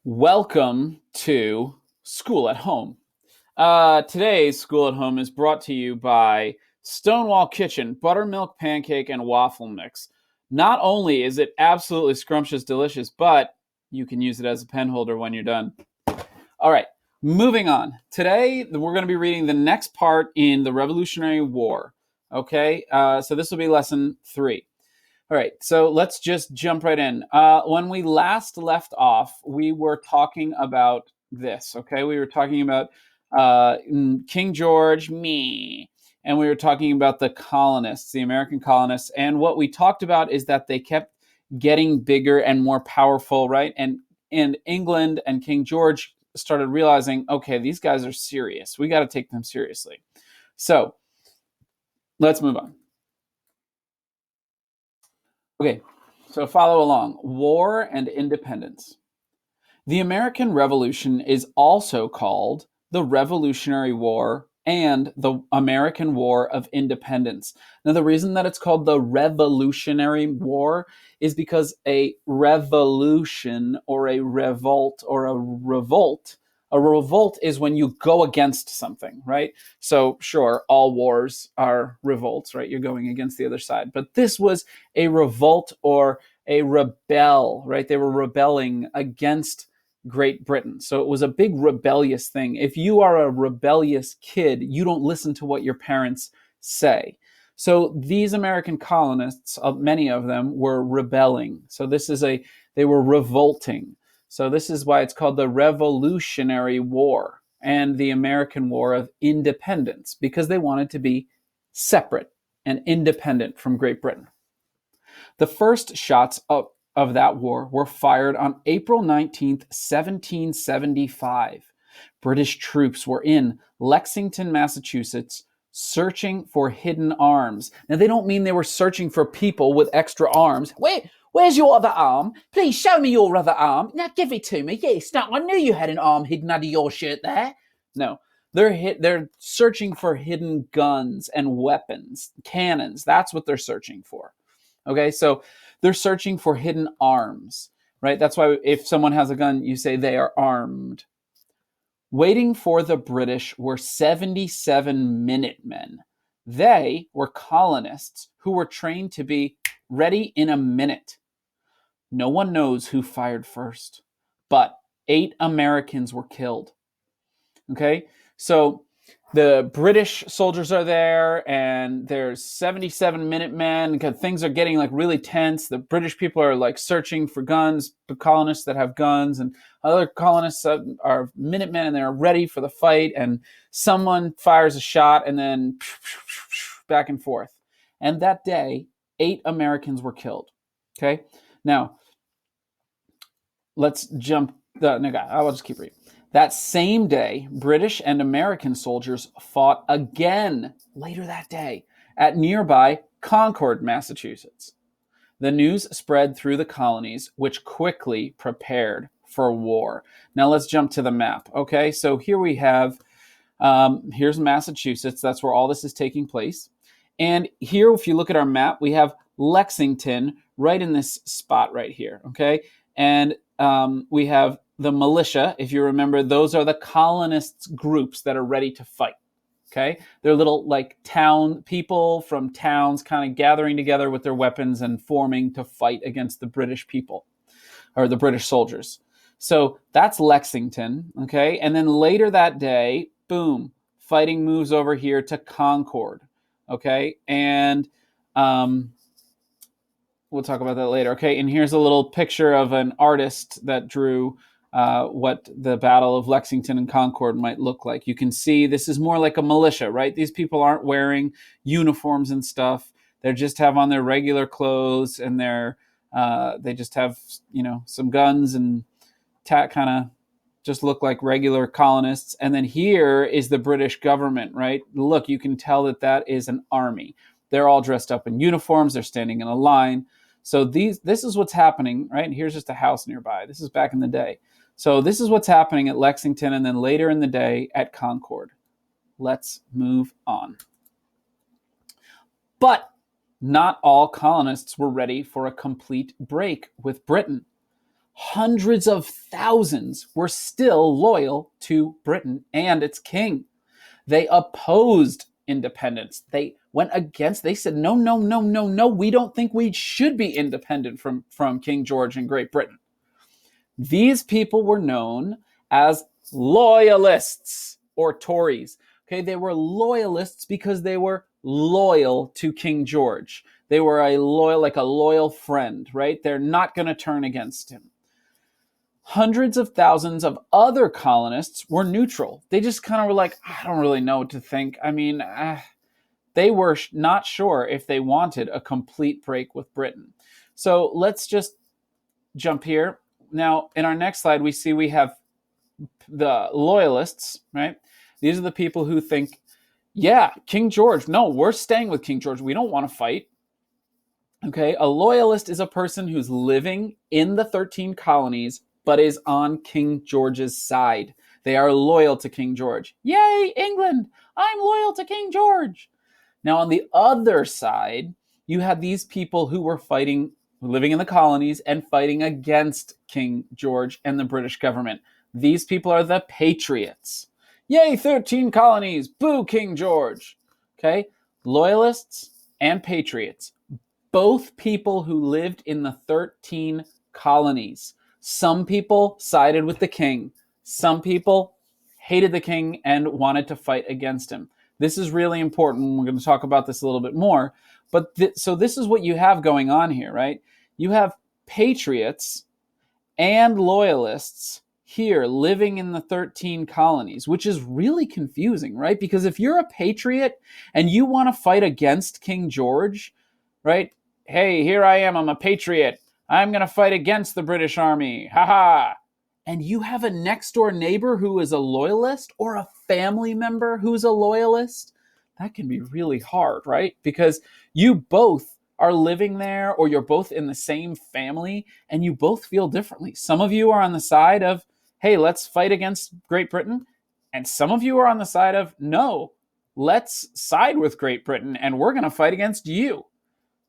Welcome to School at Home. Today's School at Home is brought to you by Stonewall Kitchen Buttermilk Pancake and Waffle Mix. Not only is it absolutely scrumptious delicious, but you can use it as a pen holder when you're done. All right, moving on. Today, we're going to be reading the next part in the Revolutionary War. Okay, so this will be lesson 3. All right, so let's just jump right in. When we last left off, we were talking about this, okay? We were talking about King George, and we were talking about the colonists, the American colonists. And what we talked about is that they kept getting bigger and more powerful, right? And England and King George started realizing, okay, these guys are serious. We got to take them seriously. So let's move on. Okay, so follow along. War and independence. The American Revolution is also called the Revolutionary War and the American War of Independence. Now, the reason that it's called the Revolutionary War is because a revolution or a revolt is when you go against something, right? So sure, all wars are revolts, right? You're going against the other side. But this was a revolt or a rebel, right? They were rebelling against Great Britain. So it was a big rebellious thing. If you are a rebellious kid, you don't listen to what your parents say. So these American colonists, many of them were rebelling. So they were revolting. So this is why it's called the Revolutionary War and the American War of Independence, because they wanted to be separate and independent from Great Britain. The first shots of that war were fired on April 19th, 1775. British troops were in Lexington, Massachusetts, searching for hidden arms. Now, they don't mean they were searching for people with extra arms. Where's your other arm? Please show me your other arm. Now give it to me. Yes, now I knew you had an arm hidden under your shirt there. No, they're searching for hidden guns and weapons, cannons. That's what they're searching for. Okay, so they're searching for hidden arms, right? That's why if someone has a gun, you say they are armed. Waiting for the British were 77 Minutemen. They were colonists who were trained to be ready in a minute. No one knows who fired first, but 8 Americans were killed. Okay, so the British soldiers are there, and there's 77 Minutemen. Because things are getting like really tense. The British people are like searching for guns, the colonists that have guns, and other colonists are Minutemen, and they're ready for the fight. And someone fires a shot, and then back and forth. And that day, 8 Americans were killed. Okay, now let's jump. I'll just keep reading. That same day, British and American soldiers fought again later that day at nearby Concord, Massachusetts. The news spread through the colonies, which quickly prepared for war. Now let's jump to the map. Okay, so here we have, here's Massachusetts. That's where all this is taking place. And here, if you look at our map, we have Lexington right in this spot right here. Okay, and we have the militia. If you remember, those are the colonists groups that are ready to fight. Okay, they're little like town people from towns kind of gathering together with their weapons and forming to fight against the British people or the British soldiers. So that's Lexington. Okay, and then later that day, boom, fighting moves over here to Concord. Okay, and we'll talk about that later. Okay, and here's a little picture of an artist that drew what the Battle of Lexington and Concord might look like. You can see this is more like a militia, right? These people aren't wearing uniforms and stuff. They just have on their regular clothes, and they just have some guns and kind of just look like regular colonists. And then here is the British government, right? Look, you can tell that is an army. They're all dressed up in uniforms. They're standing in a line. So this is what's happening, right? Here's just a house nearby. This is back in the day. So this is what's happening at Lexington, and then later in the day at Concord. Let's move on. But not all colonists were ready for a complete break with Britain. hundreds of thousands were still loyal to Britain and its king. They opposed independence. They went against, they said, no, no, no, no, no, we don't think we should be independent from King George and Great Britain. These people were known as loyalists or Tories. Okay, they were loyalists because they were loyal to King George. They were like a loyal friend, right? They're not going to turn against him. Hundreds of thousands of other colonists were neutral. They just kind of were like, I don't really know what to think. I mean, they were not sure if they wanted a complete break with Britain. So let's just jump here. Now, in our next slide, we have the loyalists, right? These are the people who think, yeah, King George, no, we're staying with King George. We don't want to fight. Okay, a loyalist is a person who's living in the 13 colonies but is on King George's side. They are loyal to King George. Yay, England! I'm loyal to King George. Now, on the other side, you had these people who were fighting, living in the colonies and fighting against King George and the British government. These people are the patriots. Yay, 13 colonies! Boo, King George! Okay, loyalists and patriots. Both people who lived in the 13 colonies. Some people sided with the king. Some people hated the king and wanted to fight against him. This is really important. We're going to talk about this a little bit more. But so this is what you have going on here, right? You have patriots and loyalists here living in the 13 colonies, which is really confusing, right? Because if you're a patriot and you want to fight against King George, right? Hey, here I am. I'm a patriot. I'm going to fight against the British Army. Ha ha. And you have a next door neighbor who is a loyalist or a family member who's a loyalist. That can be really hard, right? Because you both are living there or you're both in the same family and you both feel differently. Some of you are on the side of, hey, let's fight against Great Britain. And some of you are on the side of, no, let's side with Great Britain and we're going to fight against you.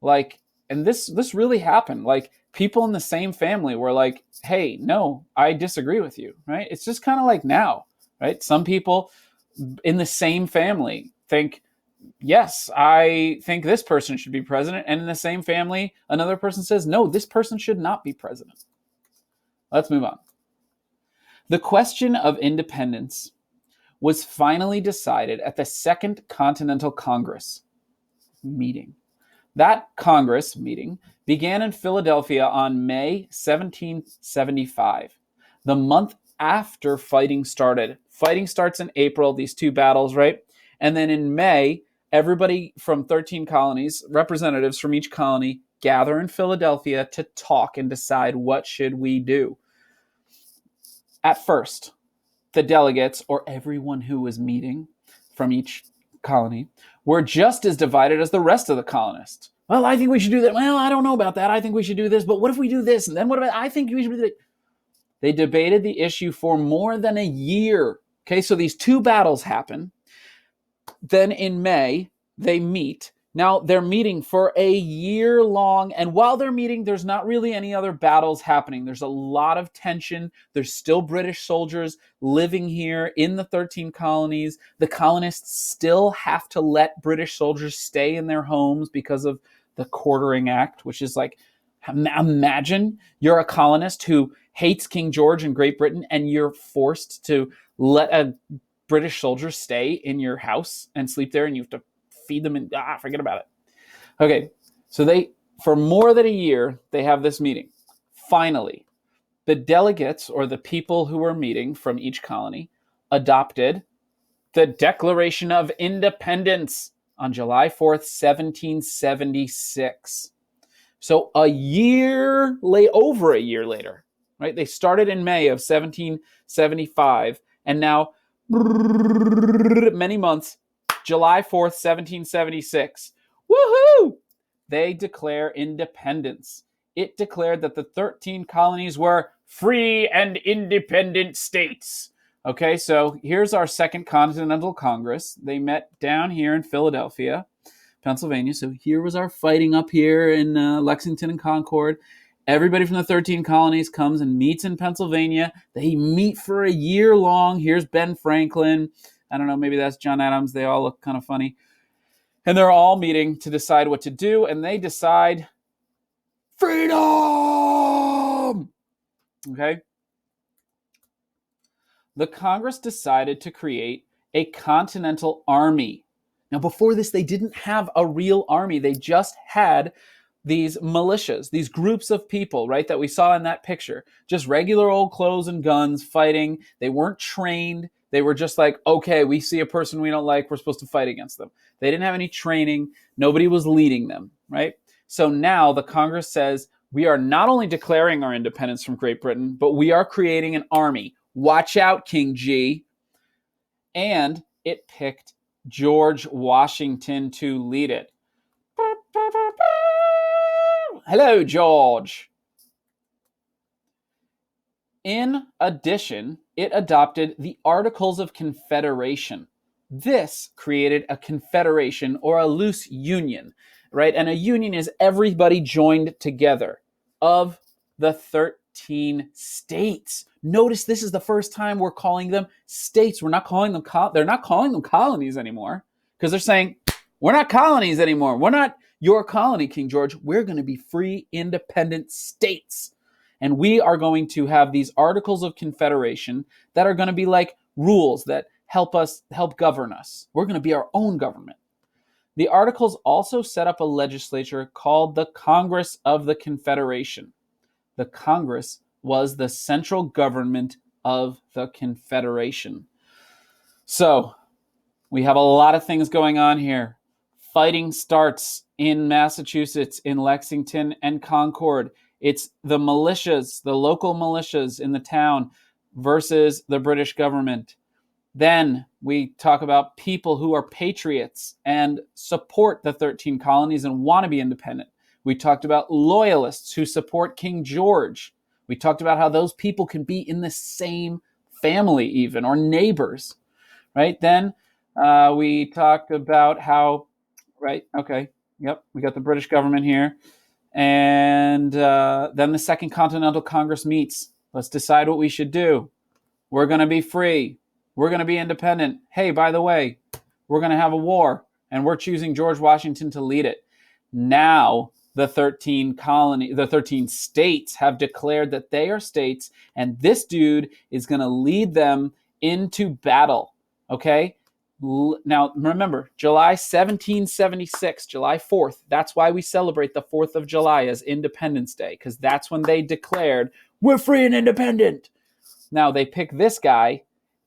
Like, and this really happened. Like, people in the same family were like, hey, no, I disagree with you, right? It's just kind of like now, right? Some people in the same family think, yes, I think this person should be president. And in the same family, another person says, no, this person should not be president. Let's move on. The question of independence was finally decided at the Second Continental Congress meeting. That Congress meeting began in Philadelphia on May 1775, the month after fighting started. Fighting starts in April, these two battles, right? And then in May, everybody from 13 colonies, representatives from each colony, gather in Philadelphia to talk and decide what should we do. At first, the delegates, or everyone who was meeting from each colony, were just as divided as the rest of the colonists. Well, I think we should do that. Well, I don't know about that. I think we should do this. But what if we do this? And then what about, I think we should do that. They debated the issue for more than a year. Okay, so these two battles happen. Then in May, they meet. Now, they're meeting for a year long. And while they're meeting, there's not really any other battles happening. There's a lot of tension. There's still British soldiers living here in the 13 colonies. The colonists still have to let British soldiers stay in their homes because of the Quartering Act, which is like, imagine you're a colonist who hates King George in Great Britain and you're forced to let a British soldier stay in your house and sleep there and you have to feed them and forget about it. Okay, so for more than a year, they have this meeting. Finally, the delegates or the people who were meeting from each colony adopted the Declaration of Independence on July 4th, 1776. So over a year later, right? They started in May of 1775 and now many months, July 4th, 1776. Woohoo! They declare independence. It declared that the 13 colonies were free and independent states. Okay, so here's our Second Continental Congress. They met down here in Philadelphia, Pennsylvania. So here was our fighting up here in Lexington and Concord. Everybody from the 13 colonies comes and meets in Pennsylvania. They meet for a year long. Here's Ben Franklin. I don't know, maybe that's John Adams. They all look kind of funny. And they're all meeting to decide what to do, and they decide freedom! Okay? The Congress decided to create a continental army. Now, before this, they didn't have a real army. They just had these militias, these groups of people, right, that we saw in that picture. Just regular old clothes and guns fighting. They weren't trained. They were just like, okay, we see a person we don't like, we're supposed to fight against them. They didn't have any training. Nobody was leading them, right? So now the Congress says, we are not only declaring our independence from Great Britain, but we are creating an army. Watch out, King G. And it picked George Washington to lead it. Hello, George. In addition, it adopted the Articles of Confederation. This created a confederation or a loose union, right? And a union is everybody joined together of the 13 states. Notice this is the first time we're calling them states. We're not calling them, they're not calling them colonies anymore, because they're saying, we're not colonies anymore. We're not your colony, King George. We're going to be free, independent states. And we are going to have these Articles of Confederation that are going to be like rules that help govern us. We're going to be our own government. The Articles also set up a legislature called the Congress of the Confederation. The Congress was the central government of the Confederation. So we have a lot of things going on here. Fighting starts in Massachusetts, in Lexington and Concord. It's the militias, the local militias in the town versus the British government. Then we talk about people who are patriots and support the 13 colonies and want to be independent. We talked about loyalists who support King George. We talked about how those people can be in the same family even, or neighbors, right? Then we talked about how, right, okay, yep, we got the British government here. And then the Second Continental Congress meets. Let's decide what we should do. We're going to be free. We're going to be independent. Hey, by the way, we're going to have a war, and we're choosing George Washington to lead it. Now, the 13 states have declared that they are states, and this dude is going to lead them into battle. Okay? Now, remember, July 1776, July 4th, that's why we celebrate the 4th of July as Independence Day, because that's when they declared, we're free and independent. Now, they pick this guy,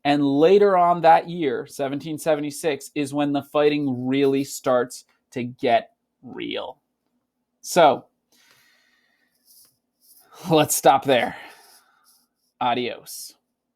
and later on that year, 1776, is when the fighting really starts to get real. So, let's stop there. Adios.